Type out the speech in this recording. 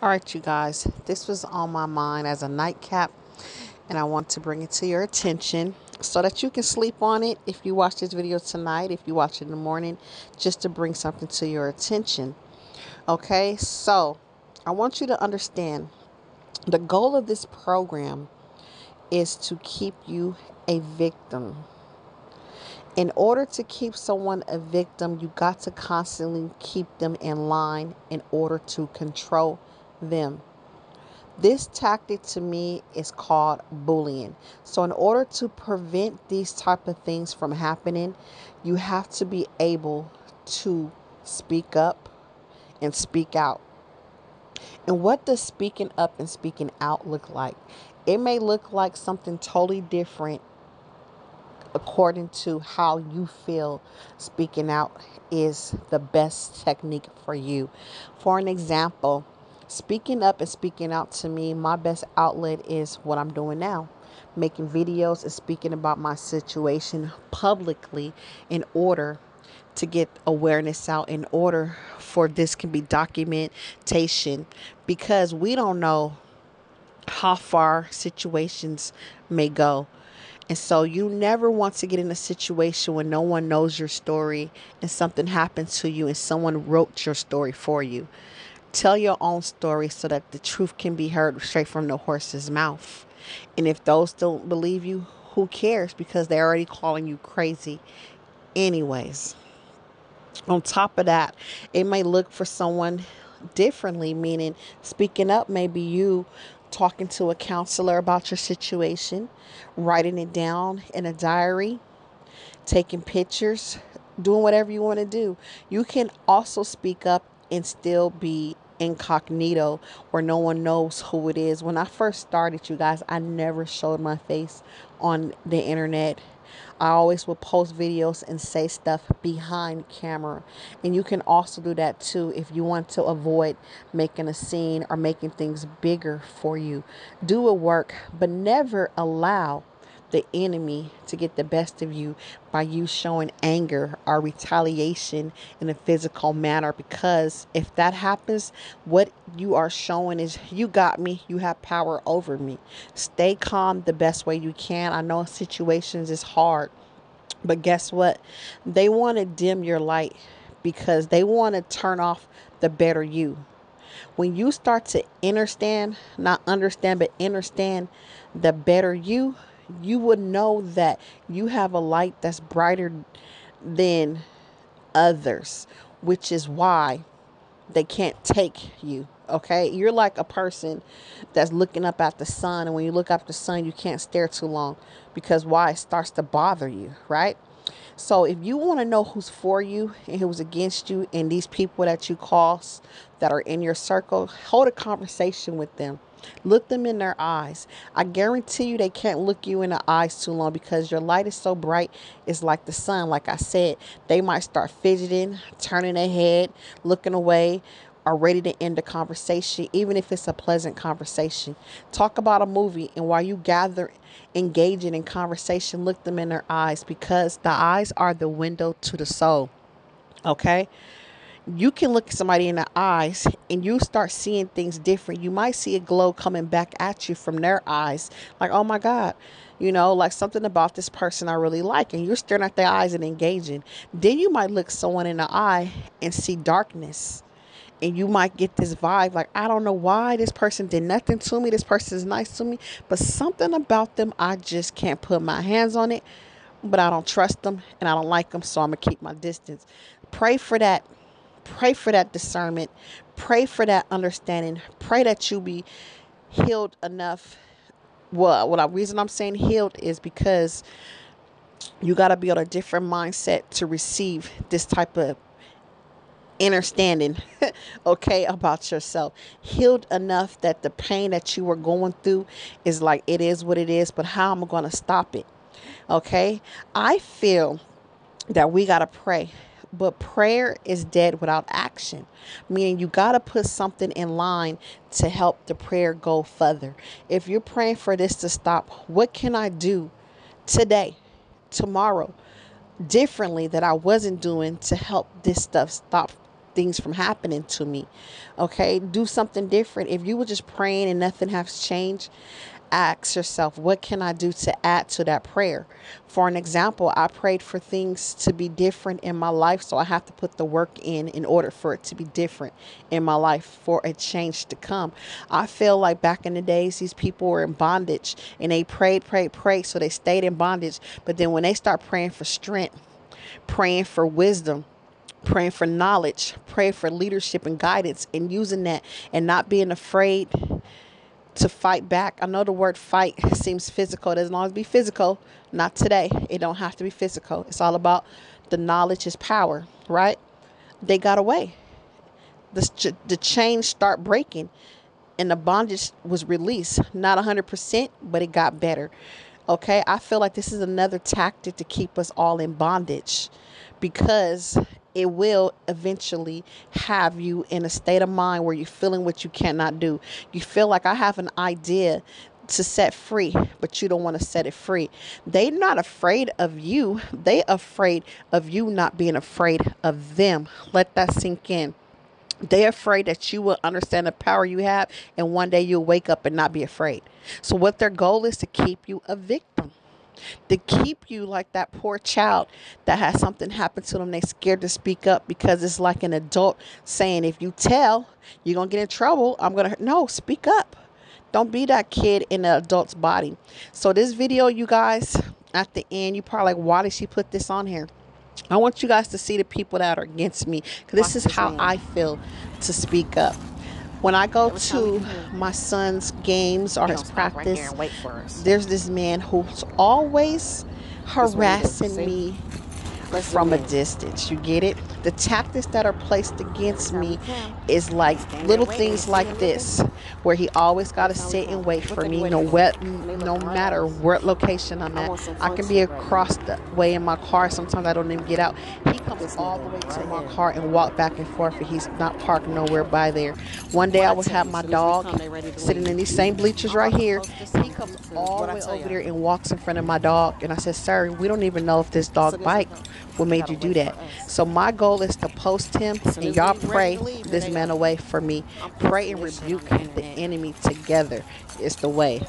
All right, you guys, this was on my mind as a nightcap, and I want to bring it to your attention so that you can sleep on it if you watch this video tonight, if you watch it in the morning, just to bring something to your attention. Okay, so I want you to understand the goal of this program is to keep you a victim. In order to keep someone a victim, you got to constantly keep them in line in order to control them. This tactic to me is called bullying. So in order to prevent these type of things from happening, you have to be able to speak up and speak out. And what does speaking up and speaking out look like? It may look like something totally different according to how you feel speaking out is the best technique for you. For an example, speaking up and speaking out to me, my best outlet is what I'm doing now. Making videos and speaking about my situation publicly in order to get awareness out, in order for this can be documentation, because we don't know how far situations may go. And so you never want to get in a situation when no one knows your story and something happened to you and someone wrote your story for you. Tell your own story so that the truth can be heard straight from the horse's mouth. And if those don't believe you, who cares? Because they're already calling you crazy anyways. On top of that, it may look for someone differently, meaning speaking up may be you talking to a counselor about your situation, writing it down in a diary, taking pictures, doing whatever you want to do. You can also speak up and still be incognito where no one knows who it is. When I first started, you guys, I never showed my face on the internet. I always would post videos and say stuff behind camera. And you can also do that too if you want to avoid making a scene or making things bigger for you. Do it work, but never allow the enemy to get the best of you by you showing anger or retaliation in a physical manner, because if that happens, what you are showing is you got me, you have power over me. Stay calm the best way you can. I know situations is hard, but guess what? They want to dim your light because they want to turn off the better you. When you start to understand, not understand, but understand the better you, you would know that you have a light that's brighter than others, which is why they can't take you. Okay, you're like a person that's looking up at the sun, and when you look up at the sun, you can't stare too long because why? It starts to bother you, right? So if you want to know who's for you and who's against you, and these people that you cross that are in your circle, hold a conversation with them. Look them in their eyes. I guarantee you they can't look you in the eyes too long because your light is so bright. It's like the sun. Like I said, they might start fidgeting, turning their head, looking away, are ready to end the conversation, even if it's a pleasant conversation. Talk about a movie, and while you gather, engaging in conversation, look them in their eyes, because the eyes are the window to the soul. Okay? You can look somebody in the eyes and you start seeing things different. You might see a glow coming back at you from their eyes. Like, oh my God, like something about this person I really like. And you're staring at their eyes and engaging. Then you might look someone in the eye and see darkness. And you might get this vibe like, I don't know why this person did nothing to me. This person is nice to me. But something about them, I just can't put my hands on it. But I don't trust them and I don't like them. So I'm going to keep my distance. Pray for that. Pray for that discernment. Pray for that understanding. Pray that you be healed enough. Well, reason I'm saying healed is because you got to be on a different mindset to receive this type of understanding, okay, about yourself. Healed enough that the pain that you were going through is like, it is what it is, but how am I going to stop it? Okay. I feel that we got to pray. But prayer is dead without action, meaning you got to put something in line to help the prayer go further. If you're praying for this to stop, what can I do today, tomorrow, differently that I wasn't doing to help this stuff stop things from happening to me. Okay, do something different. If you were just praying and nothing has changed, ask yourself, what can I do to add to that prayer? For an example, I prayed for things to be different in my life, so I have to put the work in order for it to be different in my life, for a change to come. I feel like back in the days, these people were in bondage and they prayed, so they stayed in bondage. But then when they start praying for strength, praying for wisdom, praying for knowledge, praying for leadership and guidance, and using that and not being afraid to fight back. I know the word fight seems physical. It doesn't always be physical. Not today. It don't have to be physical. It's all about the knowledge is power, right? They got away. The chains start breaking and the bondage was released. Not 100%, but it got better. Okay, I feel like this is another tactic to keep us all in bondage, because it will eventually have you in a state of mind where you're feeling what you cannot do. You feel like I have an idea to set free, but you don't want to set it free. They're not afraid of you. They afraid of you not being afraid of them. Let that sink in. They're afraid that you will understand the power you have, and one day you'll wake up and not be afraid. So what their goal is to keep you a victim, to keep you like that poor child that has something happen to them. They scared to speak up because it's like an adult saying, if you tell, you're going to get in trouble. No, speak up. Don't be that kid in an adult's body. So this video, you guys, at the end, you probably like, why did she put this on here? I want you guys to see the people that are against me, because this is how I feel to speak up. When I go to my son's games or his practice, there's this man who's always harassing me from a distance. You get it? The tactics that are placed against me is like little things like this, where he always got to sit and wait for me, no matter what location I'm at. I can be across the way in my car. Sometimes I don't even get out. He comes all the way to my car and walk back and forth, and he's not parked nowhere by there. One day I would have my dog sitting in these same bleachers right here. He comes all the way over there and walks in front of my dog, and I said, sir, we don't even know if this dog bite. What made you do that? So my goal is to post him, and y'all pray this man away for me. Pray and rebuke the enemy together is the way.